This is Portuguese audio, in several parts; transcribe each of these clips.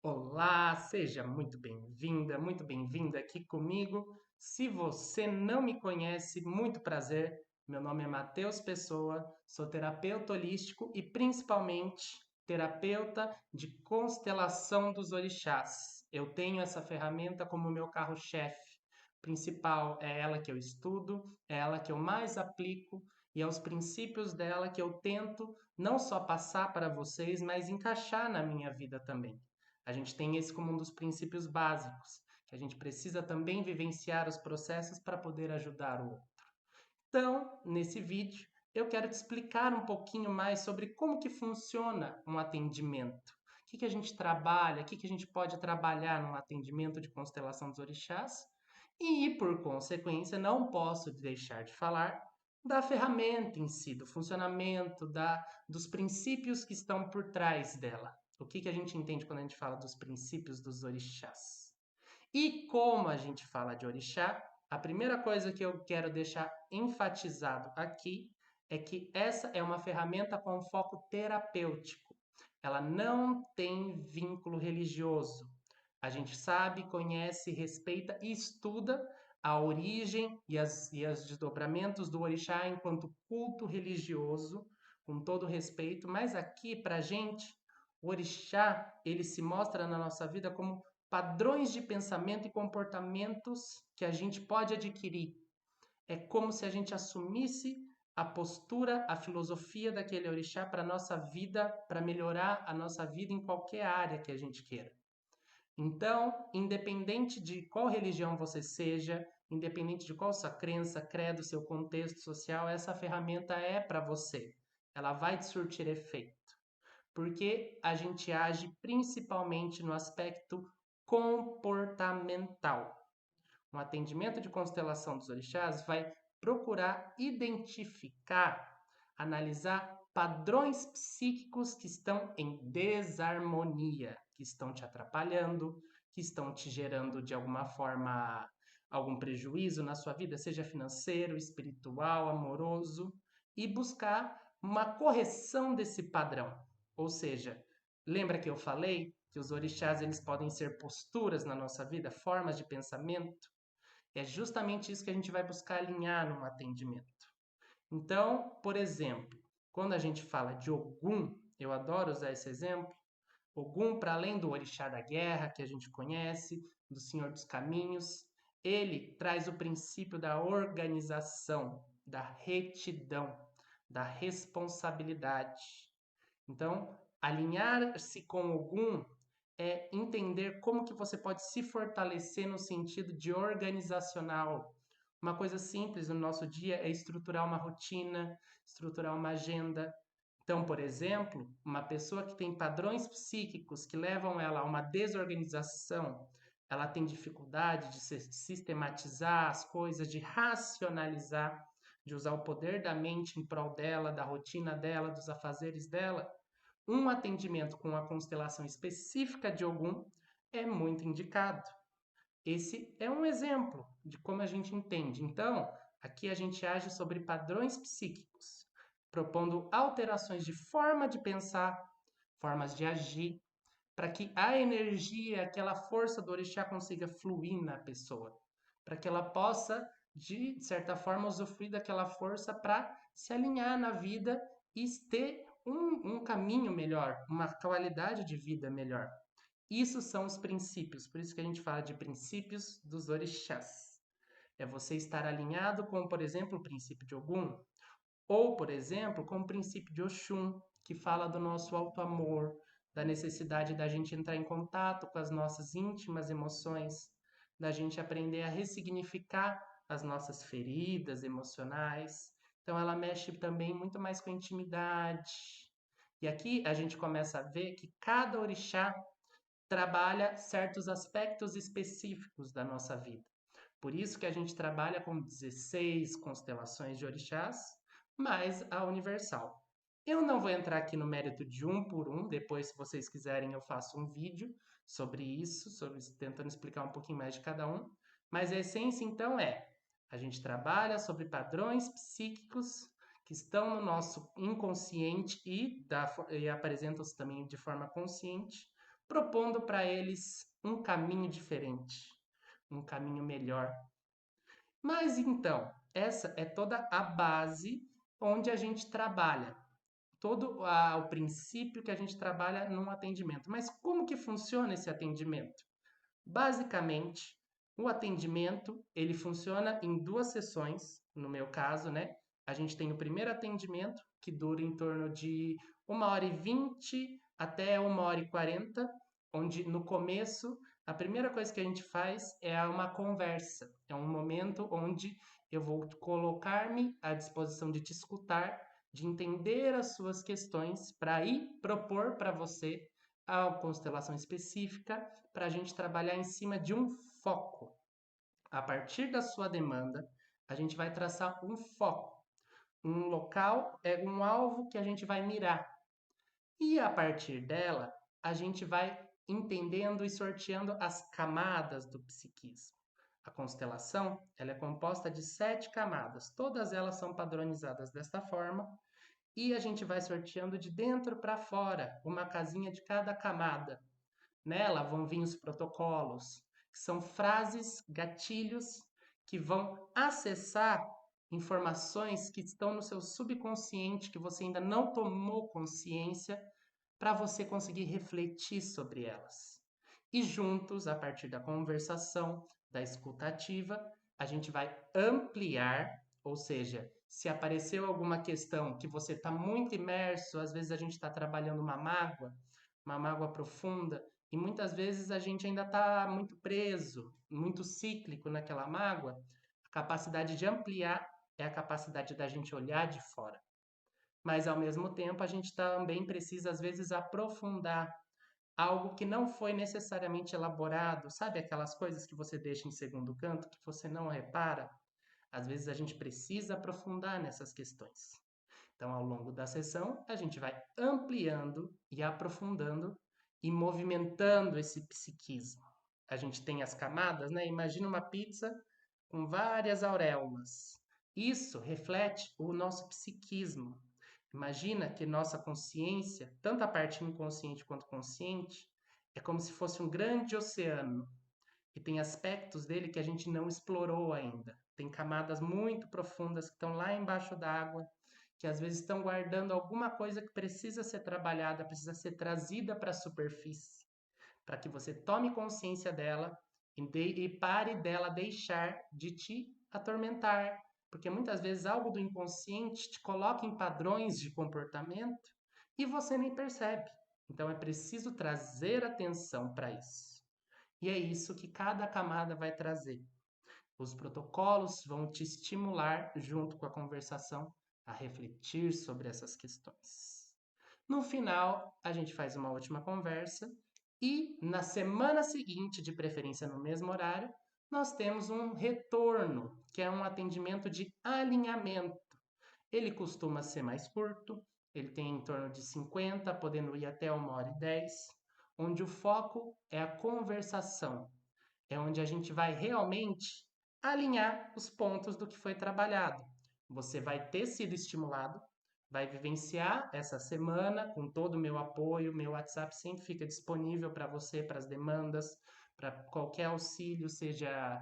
Olá, seja muito bem-vinda, muito bem-vindo aqui comigo. Se você não me conhece, muito prazer. Meu nome é Matheus Pessoa, sou terapeuta holístico e principalmente terapeuta de constelação dos orixás. Eu tenho essa ferramenta como meu carro-chefe principal, é ela que eu estudo, é ela que eu mais aplico e é os princípios dela que eu tento não só passar para vocês, mas encaixar na minha vida também. A gente tem esse como um dos princípios básicos, que a gente precisa também vivenciar os processos para poder ajudar o outro. Então, nesse vídeo, eu quero te explicar um pouquinho mais sobre como que funciona um atendimento. O que que a gente trabalha, o que que a gente pode trabalhar num atendimento de constelação dos orixás. E, por consequência, não posso deixar de falar da ferramenta em si, do funcionamento, dos princípios que estão por trás dela. O que que a gente entende quando a gente fala dos princípios dos orixás? E como a gente fala de orixá, a primeira coisa que eu quero deixar enfatizado aqui é que essa é uma ferramenta com foco terapêutico. Ela não tem vínculo religioso. A gente sabe, conhece, respeita e estuda a origem e os desdobramentos do orixá enquanto culto religioso, com todo respeito, mas aqui, para a gente, o orixá ele se mostra na nossa vida como padrões de pensamento e comportamentos que a gente pode adquirir. É como se a gente assumisse a postura, a filosofia daquele orixá para a nossa vida, para melhorar a nossa vida em qualquer área que a gente queira. Então, independente de qual religião você seja, independente de qual sua crença, credo, seu contexto social, essa ferramenta é para você. Ela vai te surtir efeito porque a gente age principalmente no aspecto comportamental. Um atendimento de constelação dos orixás vai procurar identificar, analisar padrões psíquicos que estão em desarmonia, que estão te atrapalhando, que estão te gerando de alguma forma algum prejuízo na sua vida, seja financeiro, espiritual, amoroso, e buscar uma correção desse padrão. Ou seja, lembra que eu falei que os orixás eles podem ser posturas na nossa vida, formas de pensamento? É justamente isso que a gente vai buscar alinhar num atendimento. Então, por exemplo, quando a gente fala de Ogum, eu adoro usar esse exemplo. Ogum, para além do orixá da guerra, que a gente conhece, do Senhor dos Caminhos, ele traz o princípio da organização, da retidão, da responsabilidade. Então, alinhar-se com Ogum é entender como que você pode se fortalecer no sentido de organizacional. Uma coisa simples no nosso dia é estruturar uma rotina, estruturar uma agenda. Então, por exemplo, uma pessoa que tem padrões psíquicos que levam ela a uma desorganização, ela tem dificuldade de sistematizar as coisas, de racionalizar, de usar o poder da mente em prol dela, da rotina dela, dos afazeres dela. Um atendimento com a constelação específica de Ogum é muito indicado. Esse é um exemplo de como a gente entende. Então, aqui a gente age sobre padrões psíquicos, propondo alterações de forma de pensar, formas de agir, para que a energia, aquela força do orixá consiga fluir na pessoa, para que ela possa, de certa forma, usufruir daquela força para se alinhar na vida e ter um caminho melhor, uma qualidade de vida melhor. Isso são os princípios, por isso que a gente fala de princípios dos orixás. É você estar alinhado com, por exemplo, o princípio de Ogum, ou, por exemplo, com o princípio de Oxum, que fala do nosso alto amor, da necessidade da gente entrar em contato com as nossas íntimas emoções, da gente aprender a ressignificar as nossas feridas emocionais. Então, ela mexe também muito mais com a intimidade. E aqui a gente começa a ver que cada orixá trabalha certos aspectos específicos da nossa vida. Por isso que a gente trabalha com 16 constelações de orixás, mais a universal. Eu não vou entrar aqui no mérito de um por um, depois, se vocês quiserem, eu faço um vídeo sobre isso, tentando explicar um pouquinho mais de cada um. Mas a essência, então, é: a gente trabalha sobre padrões psíquicos que estão no nosso inconsciente e apresentam-se também de forma consciente propondo para eles um caminho diferente, um caminho melhor. Mas então, essa é toda a base onde a gente trabalha, todo o princípio que a gente trabalha num atendimento. Mas como que funciona esse atendimento? Basicamente, o atendimento, ele funciona em 2 sessões, no meu caso, né? A gente tem o primeiro atendimento, que dura em torno de 1h20 até 1h40, onde no começo, a primeira coisa que a gente faz é uma conversa. É um momento onde eu vou colocar-me à disposição de te escutar, de entender as suas questões, para aí propor para você a constelação específica, para a gente trabalhar em cima de um foco. A partir da sua demanda, a gente vai traçar um foco, um local, um alvo que a gente vai mirar. E a partir dela, a gente vai entendendo e sorteando as camadas do psiquismo. A constelação, ela é composta de 7 camadas, todas elas são padronizadas desta forma, e a gente vai sorteando de dentro para fora, uma casinha de cada camada. Nela vão vir os protocolos, que são frases, gatilhos que vão acessar informações que estão no seu subconsciente, que você ainda não tomou consciência, para você conseguir refletir sobre elas. E juntos, a partir da conversação, da escutativa, a gente vai ampliar, ou seja, se apareceu alguma questão que você está muito imerso, às vezes a gente está trabalhando uma mágoa profunda, e muitas vezes a gente ainda está muito preso, muito cíclico naquela mágoa. A capacidade de ampliar é a capacidade da gente olhar de fora. Mas, ao mesmo tempo, a gente também precisa, às vezes, aprofundar algo que não foi necessariamente elaborado. Sabe aquelas coisas que você deixa em segundo canto, que você não repara? Às vezes, a gente precisa aprofundar nessas questões. Então, ao longo da sessão, a gente vai ampliando e aprofundando e movimentando esse psiquismo. A gente tem as camadas, né? Imagina uma pizza com várias auréolas. Isso reflete o nosso psiquismo. Imagina que nossa consciência, tanto a parte inconsciente quanto consciente, é como se fosse um grande oceano e tem aspectos dele que a gente não explorou ainda. Tem camadas muito profundas que estão lá embaixo d'água, que às vezes estão guardando alguma coisa que precisa ser trabalhada, precisa ser trazida para a superfície, para que você tome consciência dela e pare dela deixar de te atormentar. Porque muitas vezes algo do inconsciente te coloca em padrões de comportamento e você nem percebe. Então é preciso trazer atenção para isso. E é isso que cada camada vai trazer. Os protocolos vão te estimular, junto com a conversação, a refletir sobre essas questões. No final, a gente faz uma última conversa e na semana seguinte, de preferência no mesmo horário, nós temos um retorno, que é um atendimento de alinhamento. Ele costuma ser mais curto, ele tem em torno de 50, podendo ir até 1h10, onde o foco é a conversação. É onde a gente vai realmente alinhar os pontos do que foi trabalhado. Você vai ter sido estimulado, vai vivenciar essa semana com todo o meu apoio. Meu WhatsApp sempre fica disponível para você, para as demandas, para qualquer auxílio, seja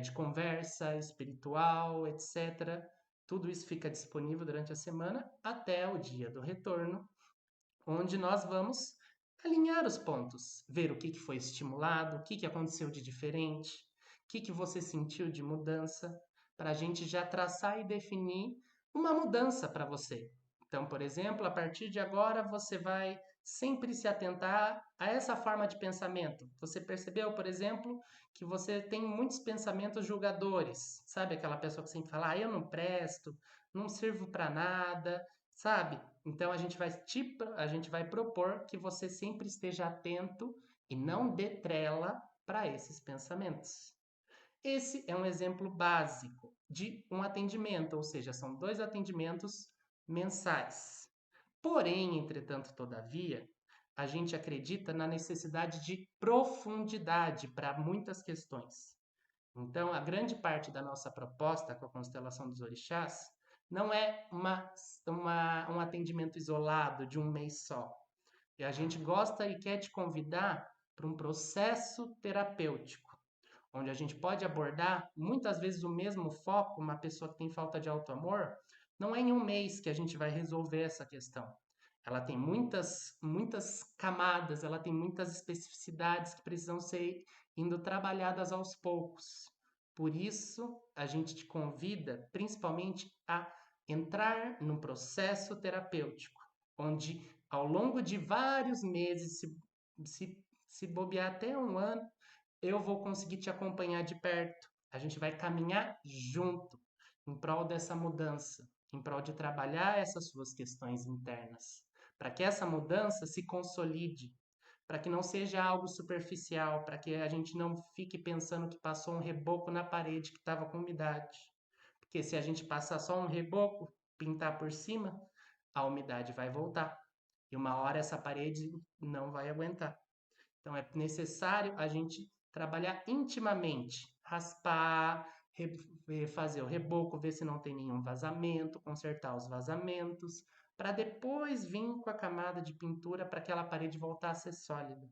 de conversa, espiritual, etc. Tudo isso fica disponível durante a semana até o dia do retorno, onde nós vamos alinhar os pontos, ver o que foi estimulado, o que aconteceu de diferente, o que você sentiu de mudança, para a gente já traçar e definir uma mudança para você. Então, por exemplo, a partir de agora você vai sempre se atentar a essa forma de pensamento. Você percebeu, por exemplo, que você tem muitos pensamentos julgadores, sabe? Aquela pessoa que sempre fala, eu não presto, não sirvo para nada, sabe? Então a gente vai propor que você sempre esteja atento e não dê trela para esses pensamentos. Esse é um exemplo básico de um atendimento, ou seja, são 2 atendimentos mensais. Porém, entretanto, todavia, a gente acredita na necessidade de profundidade para muitas questões. Então, a grande parte da nossa proposta com a constelação dos orixás não é um atendimento isolado de um mês só. E a gente gosta e quer te convidar para um processo terapêutico, onde a gente pode abordar muitas vezes o mesmo foco. Uma pessoa que tem falta de autoamor, não é em um mês que a gente vai resolver essa questão. Ela tem muitas camadas, ela tem muitas especificidades que precisam ser indo trabalhadas aos poucos. Por isso, a gente te convida principalmente a entrar num processo terapêutico, onde ao longo de vários meses, se bobear até um ano, eu vou conseguir te acompanhar de perto. A gente vai caminhar junto em prol dessa mudança, em prol de trabalhar essas suas questões internas, para que essa mudança se consolide, para que não seja algo superficial, para que a gente não fique pensando que passou um reboco na parede que estava com umidade. Porque se a gente passar só um reboco, pintar por cima, a umidade vai voltar. E uma hora essa parede não vai aguentar. Então é necessário a gente trabalhar intimamente, raspar, fazer o reboco, ver se não tem nenhum vazamento, consertar os vazamentos, para depois vir com a camada de pintura para aquela parede voltar a ser sólida.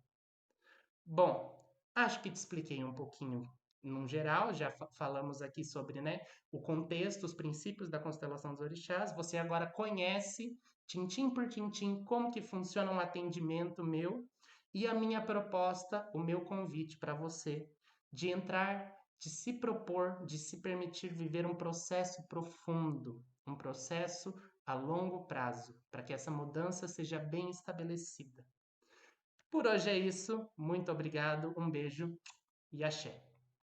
Bom, acho que te expliquei um pouquinho num geral, já falamos aqui sobre, né, o contexto, os princípios da constelação dos orixás. Você agora conhece, tintim por tintim, como que funciona um atendimento meu e a minha proposta, o meu convite para você de entrar, de se propor, de se permitir viver um processo profundo, um processo a longo prazo, para que essa mudança seja bem estabelecida. Por hoje é isso. Muito obrigado, um beijo e axé.